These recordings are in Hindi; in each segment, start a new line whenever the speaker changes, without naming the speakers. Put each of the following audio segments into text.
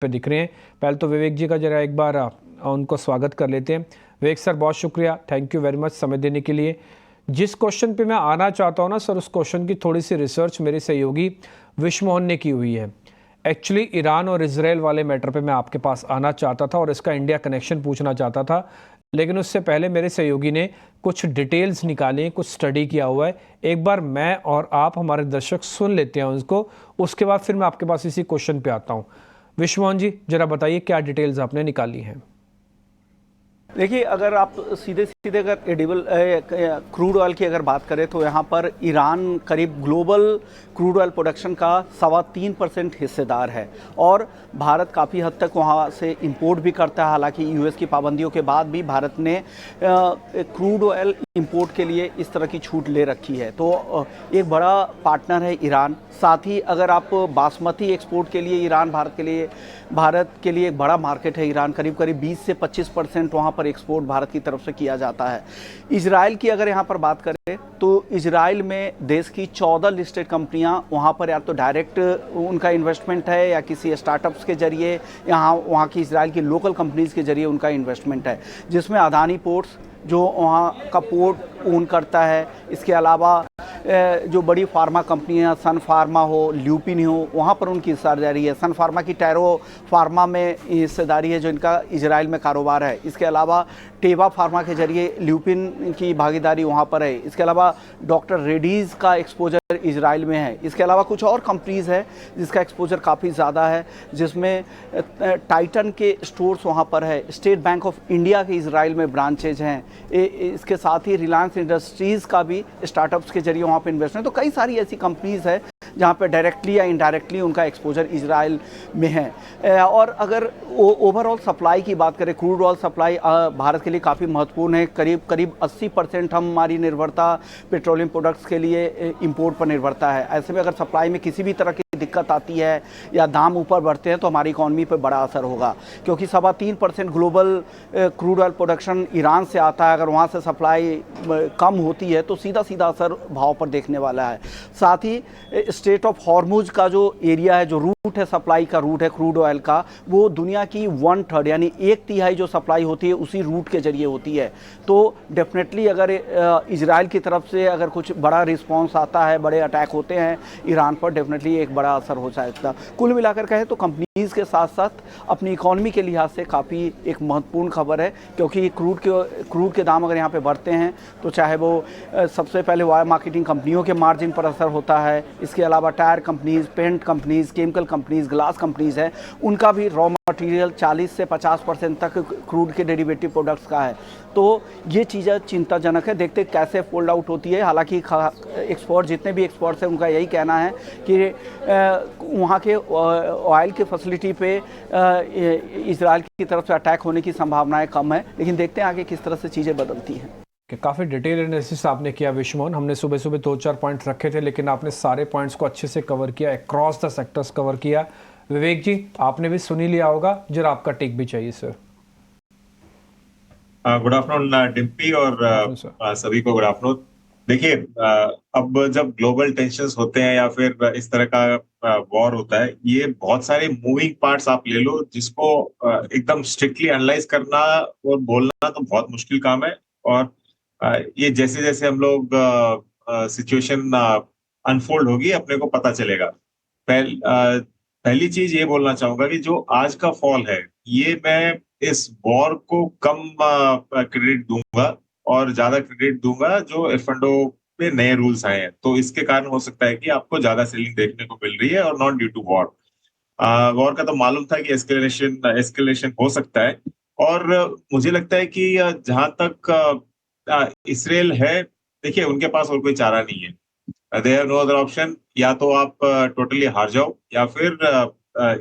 पे दिख रहे हैं। पहले तो विवेक जी का जरा एक बार उनको स्वागत कर लेते हैं। विवेक सर, बहुत शुक्रिया, थैंक यू वेरी मच समय देने के लिए। जिस क्वेश्चन पे मैं आना चाहता हूँ ना सर, उस क्वेश्चन की थोड़ी सी रिसर्च मेरे सहयोगी विश्व मोहन ने की हुई है। एक्चुअली ईरान और इसराइल वाले मैटर पे मैं आपके पास आना चाहता था और इसका इंडिया कनेक्शन पूछना चाहता था, लेकिन उससे पहले मेरे सहयोगी ने कुछ डिटेल्स निकाली, कुछ स्टडी किया हुआ है। एक बार मैं और आप हमारे दर्शक सुन लेते हैं उसको, उसके बाद फिर मैं आपके पास इसी क्वेश्चन पे आता हूँ। विश्व मोहन जी, जरा बताइए क्या डिटेल्स आपने निकाली हैं।
देखिए, अगर आप सीधे सीधे अगर एडिबल क्रूड ऑयल की अगर बात करें तो यहाँ पर ईरान करीब ग्लोबल क्रूड ऑयल प्रोडक्शन का 3.25% हिस्सेदार है और भारत काफ़ी हद तक वहाँ से इंपोर्ट भी करता है। हालांकि यूएस की पाबंदियों के बाद भी भारत ने क्रूड ऑयल इंपोर्ट के लिए इस तरह की छूट ले रखी है, तो एक बड़ा पार्टनर है ईरान। साथ ही अगर आप बासमती एक्सपोर्ट के लिए ईरान भारत के लिए एक बड़ा मार्केट है ईरान। करीब करीब 20 से 25% वहाँ पर एक्सपोर्ट भारत की तरफ से किया जाता है। इजराइल की अगर यहाँ पर बात करें तो इजराइल में देश की 14 लिस्टेड कंपनियाँ वहाँ पर या तो डायरेक्ट उनका इन्वेस्टमेंट है या किसी स्टार्टअप्स के जरिए वहाँ की इजराइल की लोकल कंपनीज़ के जरिए उनका इन्वेस्टमेंट है, जिसमें अदानी पोर्ट्स जो वहाँ का पोर्ट ओन करता है। इसके अलावा जो बड़ी फार्मा कंपनियां, सन फार्मा हो, ल्यूपिन हो, वहाँ पर उनकी हिस्सेदारी है। सन फार्मा की टैरो फार्मा में हिस्सेदारी है जो इनका इजराइल में कारोबार है। इसके अलावा टेवा फार्मा के जरिए ल्यूपिन की भागीदारी वहाँ पर है। इसके अलावा डॉक्टर रेडीज़ का एक्सपोजर इजराइल में है। इसके अलावा कुछ और कंपनीज़ है जिसका एक्सपोजर काफ़ी ज़्यादा है, जिसमें टाइटन के स्टोर्स वहाँ पर है। स्टेट बैंक ऑफ इंडिया के इजराइल में ब्रांचेज हैं। इसके साथ ही रिलायंस इंडस्ट्रीज़ का भी स्टार्टअप्स के जरिए वहाँ पर इन्वेस्टमेंट। तो कई सारी ऐसी कंपनीज़ है जहाँ पे डायरेक्टली या इनडायरेक्टली उनका एक्सपोजर इजराइल में है। और अगर ओवरऑल सप्लाई की बात करें, क्रूड ऑयल सप्लाई भारत के लिए काफ़ी महत्वपूर्ण है। करीब 80% हमारी निर्भरता पेट्रोलियम प्रोडक्ट्स के लिए इंपोर्ट पर निर्भरता है। ऐसे में अगर सप्लाई में किसी भी तरह की दिक्कत आती है या दाम ऊपर बढ़ते हैं तो हमारी इकॉनमी पर बड़ा असर होगा, क्योंकि 3.25% global crude oil production Iran से आता है। अगर वहाँ से सप्लाई कम होती है तो सीधा सीधा असर भाव पर देखने वाला है। साथ ही स्टेट ऑफ हॉर्मुज का जो एरिया है, जो रूट है, सप्लाई का रूट है क्रूड ऑयल का, वो दुनिया की 1/3 यानी 1/3 जो सप्लाई होती है उसी रूट के जरिए होती है। तो डेफिनेटली अगर इजराइल की तरफ से अगर कुछ बड़ा रिस्पांस आता है, बड़े अटैक होते हैं ईरान पर, डेफिनेटली एक बड़ा असर हो सकता। कुल मिलाकर कहें तो कंपनीज के साथ साथ अपनी इकॉनमी के लिहाज से काफ़ी एक महत्वपूर्ण खबर है, क्योंकि क्रूड के दाम अगर यहाँ पे बढ़ते हैं तो चाहे वो सबसे पहले वायर मार्केटिंग कंपनियों के मार्जिन पर असर होता है। इसके अलावा tyre companies, paint companies, chemical companies, glass companies हैं, उनका भी रॉ मटेरियल 40 से 50% तक क्रूड के डेरिवेटिव प्रोडक्ट्स का है। तो ये चीज़ें चिंताजनक है, देखते कैसे फोल्ड आउट होती है। हालांकि एक्सपोर्ट जितने भी एक्सपोर्ट्स हैं उनका यही कहना है कि वहाँ के ऑयल के फैसिलिटी पे इजराइल की तरफ से अटैक होने की संभावनाएं कम है, लेकिन देखते हैं आगे किस तरह से चीज़ें बदलती हैं।
काफ़ी डिटेल एनालिसिस आपने किया विश्व मोहन। हमने सुबह सुबह 2-4 पॉइंट रखे थे, लेकिन आपने सारे पॉइंट्स को अच्छे से कवर किया, अक्रॉस द सेक्टर्स कवर किया। विवेक जी, आपने भी सुन ही लिया होगा, जरा आपका टेक भी चाहिए सर।
गुड आफ्टरनून डिम्पी और सभी को गुड आफ्टरनून। देखिए, अब जब ग्लोबल टेंशन्स होते हैं या फिर इस तरह का वॉर होता है, ये बहुत सारे मूविंग पार्ट्स आप ले लो जिसको एकदम स्ट्रिक्टली एनालाइज करना और बोलना तो बहुत मुश्किल काम है। और ये जैसे जैसे हम लोग सिचुएशन अनफोल्ड होगी अपने को पता चलेगा। पहली चीज ये बोलना चाहूंगा कि जो आज का फॉल है, ये मैं इस वॉर को कम क्रेडिट दूंगा और ज्यादा क्रेडिट दूंगा जो एफ&ओ पे नए रूल्स आए हैं। तो इसके कारण हो सकता है कि आपको ज्यादा सेलिंग देखने को मिल रही है और not due to war. War का तो मालूम था कि एस्केलेशन हो सकता है। और मुझे लगता है कि जहां तक इसराइल है, देखिए उनके पास और कोई चारा नहीं है। They have no other option. या तो आप टोटली हार जाओ या फिर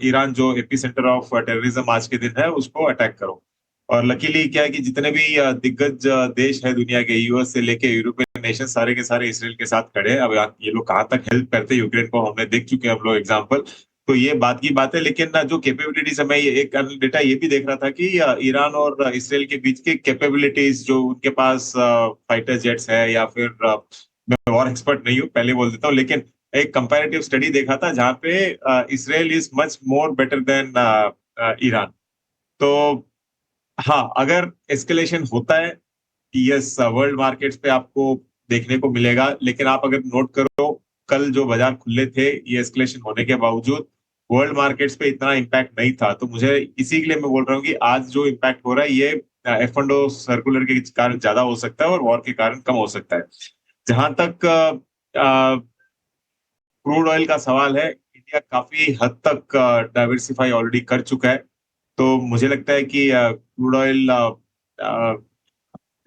ईरान जो एपी सेंटर ऑफ टेररिज्म आज के दिन है उसको अटैक करो। और लकीली क्या है कि जितने भी दिग्गज देश है दुनिया के, यूएस से लेके यूरोपियन नेशन, सारे के सारे इसराइल के साथ खड़े हैं। अब ये लोग कहाँ तक हेल्प करते हैं यूक्रेन को हमने देख चुके हैं हम लोग एग्जाम्पल। तो ये बात की बात है, लेकिन जो कैपेबिलिटीज है, मैं ये एक डेटा ये भी देख रहा था कि ईरान और इसराइल के बीच की कैपेबिलिटीज, जो उनके पास फाइटर जेट्स है या फिर मैं वॉर एक्सपर्ट नहीं हूँ पहले बोल देता हूँ, लेकिन एक कंपैरेटिव स्टडी देखा था जहाँ पे Israel is much more better than Iran. तो हाँ, अगर एस्केलेशन होता है, यस, वर्ल्ड मार्केट्स पे आपको देखने को मिलेगा, लेकिन आप अगर नोट करो, कल जो बाजार खुले थे, ये एस्केलेशन होने के बावजूद वर्ल्ड मार्केट्स पे इतना इम्पैक्ट नहीं था। तो मुझे इसी के लिए मैं बोल रहा हूँ कि आज जो इम्पैक्ट हो रहा है, ये F&O सर्कुलर के कारण ज्यादा हो सकता है और वॉर के कारण कम हो सकता है। जहां तक क्रूड ऑयल का सवाल है, इंडिया काफी हद तक डाइवर्सिफाई ऑलरेडी कर चुका है। तो मुझे लगता है कि क्रूड ऑयल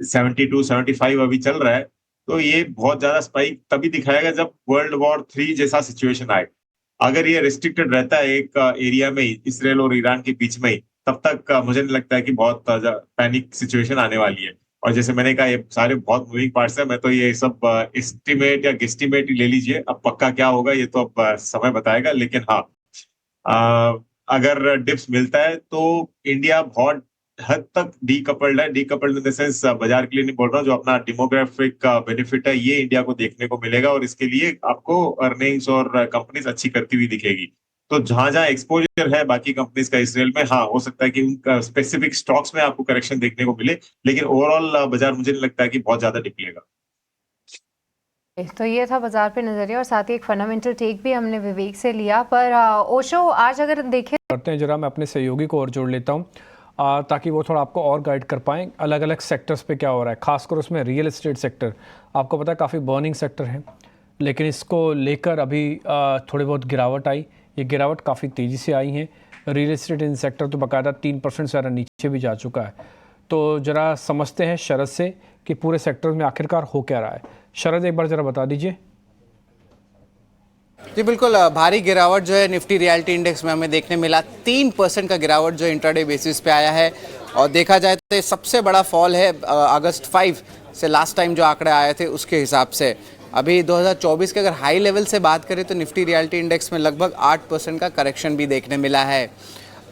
72-75 अभी चल रहा है। तो ये बहुत ज्यादा स्पाइक तभी दिखाएगा जब वर्ल्ड वॉर 3 जैसा सिचुएशन आए। अगर ये रिस्ट्रिक्टेड रहता है एक एरिया में ही, इसराइल और ईरान के बीच में ही, तब तक मुझे नहीं लगता है कि बहुत पैनिक सिचुएशन आने वाली है। और जैसे मैंने कहा, ये सारे बहुत मूविंग पार्ट्स हैं। मैं तो ये सब एस्टिमेट या गेस्टिमेट ही ले लीजिए। अब पक्का क्या होगा ये तो अब समय बताएगा। लेकिन हाँ, अगर डिप्स मिलता है तो इंडिया बहुत हद तक डीकपल्ड है। डीकपल्ड इन द सेंस, बाजार के लिए नहीं बोल रहा हूँ, जो अपना डेमोग्राफिक का बेनिफिट है ये इंडिया को देखने को मिलेगा और इसके लिए आपको अर्निंग्स और कंपनीज अच्छी करती हुई दिखेगी। तो जहां जहां एक्सपोजर है बाकी कंपनीज का इसराइल में, हाँ, हो सकता है कि उनका स्पेसिफिक स्टॉक्स में आपको करेक्शन देखने को मिले, लेकिन ओवरऑल बाजार मुझे नहीं लगता है कि बहुत ज्यादा डिप्लेगा।
तो ये था बाजार पे नजरिया और साथ ही एक फंडामेंटल टेक भी हमने विवेक से लिया। पर ओशो, आज अगर देखें
करते हैं जरा, मैं अपने सहयोगी को और जोड़ लेता हूँ ताकि वो थोड़ा आपको और गाइड कर पाएँ अलग अलग सेक्टर्स पे क्या हो रहा है। खासकर उसमें रियल एस्टेट सेक्टर, आपको पता है काफ़ी बर्निंग सेक्टर है, लेकिन इसको लेकर अभी थोड़ी बहुत गिरावट आई। ये गिरावट काफ़ी तेज़ी से आई है। रियल एस्टेट इन सेक्टर तो बाकायदा 3% से ज़्यादा नीचे भी जा चुका है। तो ज़रा समझते हैं शरद से कि पूरे सेक्टर में आखिरकार हो क्या रहा है। शरद, एक बार ज़रा बता दीजिए।
जी बिल्कुल, भारी गिरावट जो है निफ्टी रियलिटी इंडेक्स में हमें देखने मिला। 3% का गिरावट जो इंट्राडे बेसिस पे आया है। और देखा जाए तो ये सबसे बड़ा फॉल है अगस्त 5 से लास्ट टाइम जो आंकड़े आए थे उसके हिसाब से। अभी 2024 के अगर हाई लेवल से बात करें तो निफ्टी रियलिटी इंडेक्स में लगभग 8% का करेक्शन भी देखने मिला है।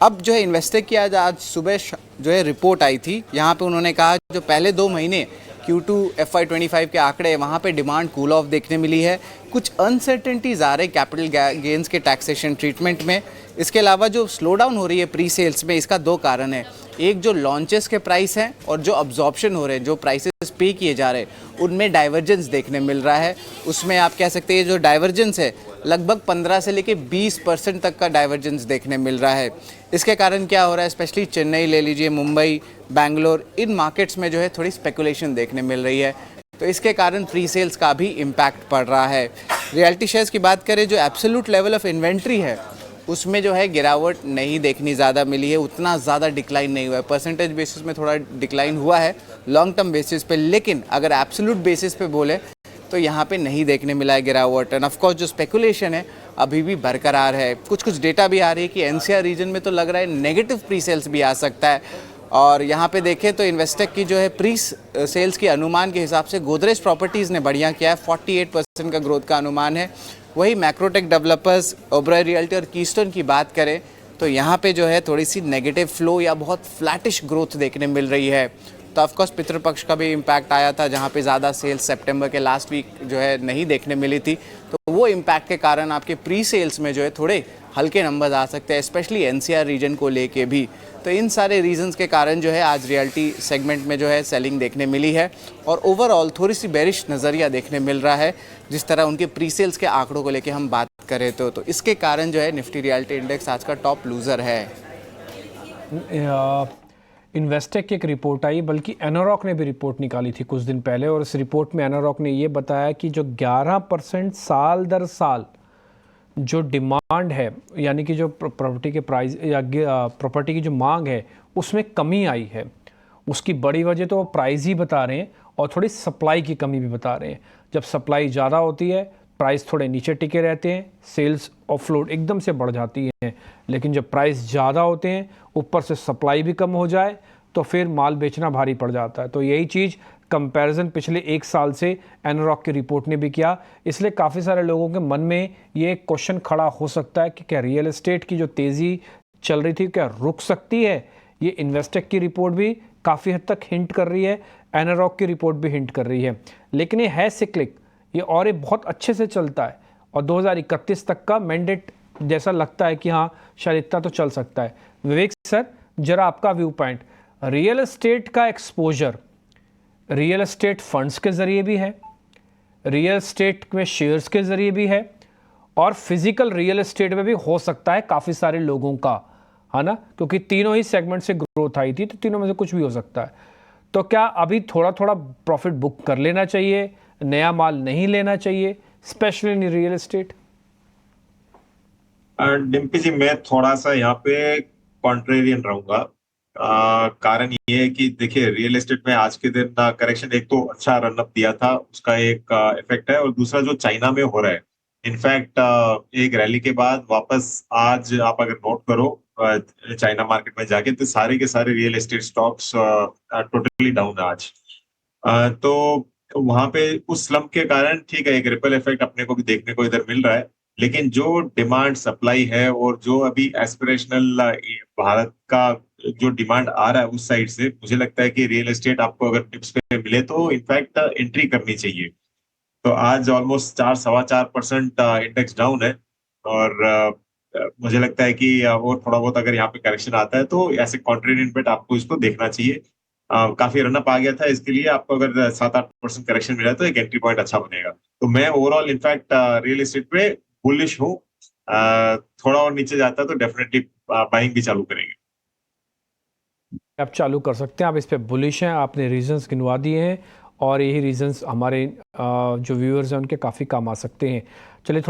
अब जो है इन्वेस्टर की आज सुबह जो है रिपोर्ट आई थी, यहाँ पे उन्होंने कहा जो पहले 2 महीने Q2 FY25 के आंकड़े वहाँ पे डिमांड कूल ऑफ देखने मिली है। कुछ अनसर्टेनिटीज आ रहे कैपिटल गेन्स के टैक्सेशन ट्रीटमेंट में। इसके अलावा जो स्लो डाउन हो रही है प्री सेल्स में, इसका 2 कारण है। एक जो लॉन्चेस के प्राइस हैं और जो अब्जॉर्प्शन हो रहे हैं, जो प्राइसेस पे किए जा रहे हैं, उनमें डाइवर्जेंस देखने मिल रहा है। उसमें आप कह सकते हैं जो डाइवर्जेंस है लगभग 15 से लेके 20% तक का डाइवर्जेंस देखने मिल रहा है। इसके कारण क्या हो रहा है, स्पेशली चेन्नई ले लीजिए, मुंबई, बैंगलोर, इन मार्केट्स में जो है थोड़ी स्पेकुलेशन देखने मिल रही है। तो इसके कारण प्री सेल्स का भी इम्पैक्ट पड़ रहा है। रियलिटी शेयर्स की बात करें, जो एब्सोल्यूट लेवल ऑफ इन्वेंट्री है उसमें जो है गिरावट नहीं देखनी ज़्यादा मिली है, उतना ज़्यादा डिक्लाइन नहीं हुआ है। परसेंटेज बेसिस में थोड़ा डिक्लाइन हुआ है लॉन्ग टर्म बेसिस पे, लेकिन अगर एब्सोल्यूट बेसिस पे बोले तो यहाँ पे नहीं देखने मिला है गिरावट। एंड ऑफकोर्स जो स्पेकुलेशन है अभी भी बरकरार है। कुछ डेटा भी आ रही है कि NCR रीजन में तो लग रहा है नेगेटिव प्री सेल्स भी आ सकता है। और यहाँ पे देखें तो इन्वेस्टेक की जो है प्री सेल्स के अनुमान के हिसाब से गोदरेज प्रॉपर्टीज़ ने बढ़िया किया है, 48% का ग्रोथ का अनुमान है। वही मैक्रोटेक डेवलपर्स, ओबराय रियल्टी और कीस्टोन की बात करें तो यहाँ पे जो है थोड़ी सी नेगेटिव फ्लो या बहुत फ्लैटिश ग्रोथ देखने मिल रही है। तो ऑफकोर्स पितृपक्ष का भी इम्पैक्ट आया था, जहाँ पे ज़्यादा सेल्स सितंबर के लास्ट वीक जो है नहीं देखने मिली थी। तो वो इम्पैक्ट के कारण आपके प्री सेल्स में जो है थोड़े हल्के नंबर्स आ सकते हैं, स्पेशली NCR रीजन को लेके भी। तो इन सारे रीजंस के कारण जो है आज रियल्टी सेगमेंट में जो है सेलिंग देखने मिली है और ओवरऑल थोड़ी सी बेरिश नज़रिया देखने मिल रहा है जिस तरह उनके प्री सेल्स के आंकड़ों को लेके हम बात करें तो इसके कारण जो है निफ्टी रियल्टी इंडेक्स आज का टॉप लूज़र है।
इन्वेस्टेक की एक रिपोर्ट आई, बल्कि एनोरॉक ने भी रिपोर्ट निकाली थी कुछ दिन पहले, और इस रिपोर्ट में एनोरॉक ने ये बताया कि जो 11% साल दर साल जो डिमांड है, यानी कि जो प्रॉपर्टी के प्राइस या प्रॉपर्टी की जो मांग है उसमें कमी आई है। उसकी बड़ी वजह तो वो प्राइस ही बता रहे हैं और थोड़ी सप्लाई की कमी भी बता रहे हैं। जब सप्लाई ज़्यादा होती है प्राइस थोड़े नीचे टिके रहते हैं, सेल्स ऑफलोड एकदम से बढ़ जाती है। लेकिन जब प्राइस ज़्यादा होते हैं, ऊपर से सप्लाई भी कम हो जाए, तो फिर माल बेचना भारी पड़ जाता है। तो यही चीज़ कंपैरिजन पिछले 1 साल से एनोरॉक की रिपोर्ट ने भी किया। इसलिए काफ़ी सारे लोगों के मन में ये क्वेश्चन खड़ा हो सकता है कि क्या रियल एस्टेट की जो तेज़ी चल रही थी क्या रुक सकती है। ये इन्वेस्टेक की रिपोर्ट भी काफ़ी हद तक हिंट कर रही है, एनोरॉक की रिपोर्ट भी हिंट कर रही है। लेकिन ये है सिक्लिक, ये और ये बहुत अच्छे से चलता है और 2031 तक का मैंडेट जैसा लगता है कि हाँ शायद इतना तो चल सकता है। विवेक सर, जरा आपका व्यू पॉइंट, रियल एस्टेट का एक्सपोजर रियल एस्टेट फंड्स के ज़रिए भी है, रियल एस्टेट में शेयर्स के ज़रिए भी है, और फिजिकल रियल एस्टेट में भी हो सकता है काफ़ी सारे लोगों का, है ना, क्योंकि तीनों ही सेगमेंट से ग्रोथ आई थी, तो तीनों में से कुछ भी हो सकता है। तो क्या अभी थोड़ा थोड़ा प्रॉफिट बुक कर लेना चाहिए, नया माल नहीं लेना चाहिए, specially in real estate?
Dimpi ji, मैं थोड़ा सा यहाँ पे कॉन्ट्रेरियन रहूंगा। कारण ये है कि देखिए, रियल एस्टेट में आज के दिन करेक्शन एक तो अच्छा रनअप दिया था, उसका एक इफेक्ट है, और दूसरा जो चाइना में हो रहा है, इनफैक्ट एक रैली के बाद वापस आज आप अगर नोट करो चाइना मार्केट में जाके, तो सारे के सारे real estate stocks totally down है आज। तो वहां पे उस स्लम्प के कारण ठीक है, एक रिपल इफेक्ट अपने को भी देखने को इधर मिल रहा है, लेकिन जो डिमांड सप्लाई है और जो अभी एस्पिरेशनल भारत का जो डिमांड आ रहा है उस साइड से, मुझे लगता है कि रियल एस्टेट आपको अगर टिप्स पे मिले तो इनफैक्ट एंट्री करनी चाहिए। तो आज ऑलमोस्ट 4-4.25% इंडेक्स डाउन है, और मुझे लगता है कि और थोड़ा बहुत अगर यहाँ पे करेक्शन आता है तो ऐसे कॉन्ट्रेरियन बेट आपको इसको देखना चाहिए। काफी रनअप आ गया था, इसके लिए आपको अगर 7-8% करेक्शन मिला तो एक एंट्री पॉइंट अच्छा बनेगा। तो मैं ओवरऑल इनफैक्ट रियल एस्टेट पे बुलिश हूँ। थोड़ा और नीचे जाता है तो डेफिनेटली बाइंग भी चालू करेंगे।
आप चालू कर सकते हैं, आप इस पे बुलिश हैं, आपने रीजंस गिनवा दिए हैं, और यही रीजंस हमारे जो व्यूअर्स हैं उनके काफ़ी काम आ सकते हैं। चलिए थोड़ा